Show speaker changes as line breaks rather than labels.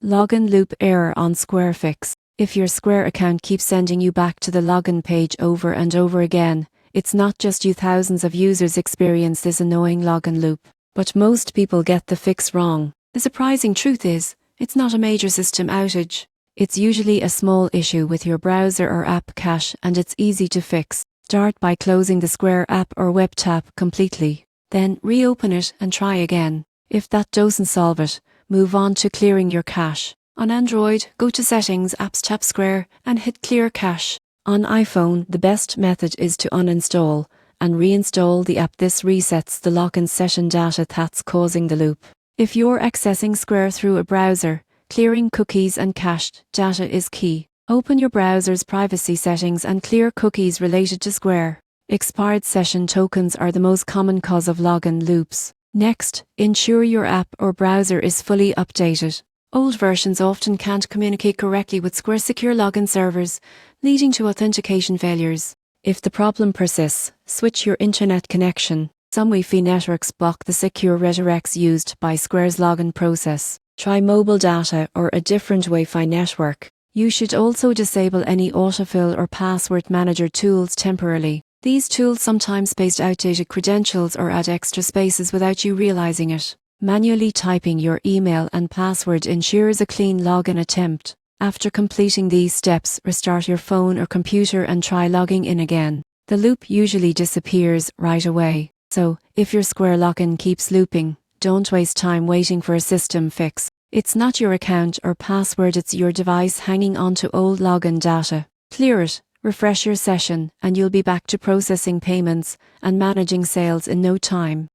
Login loop error on Square Fix. If your Square account keeps sending you back to the login page over and over again, it's not just you. Thousands of users experience this annoying login loop. But most people get the fix wrong. The surprising truth is, it's not a major system outage. It's usually a small issue with your browser or app cache, and it's easy to fix. Start by closing the Square app or web tab completely. Then reopen it and try again. If that doesn't solve it, move on to clearing your cache. On Android, go to Settings, Apps, tap Square, and hit Clear Cache. On iPhone, the best method is to uninstall and reinstall the app. This resets the login session data that's causing the loop. If you're accessing Square through a browser, clearing cookies and cached data is key. Open your browser's privacy settings and clear cookies related to Square. Expired session tokens are the most common cause of login loops. Next, ensure your app or browser is fully updated. Old versions often can't communicate correctly with Square secure login servers, leading to authentication failures. If the problem persists, switch your internet connection. Some Wi-Fi networks block the secure redirects used by Square's login process. Try mobile data or a different Wi-Fi network. You should also disable any autofill or password manager tools temporarily. These tools sometimes paste outdated credentials or add extra spaces without you realizing it. Manually typing your email and password ensures a clean login attempt. After completing these steps, restart your phone or computer and try logging in again. The loop usually disappears right away. So, if your Square login keeps looping, don't waste time waiting for a system fix. It's not your account or password, it's your device hanging onto old login data. Clear it, refresh your session, and you'll be back to processing payments and managing sales in no time.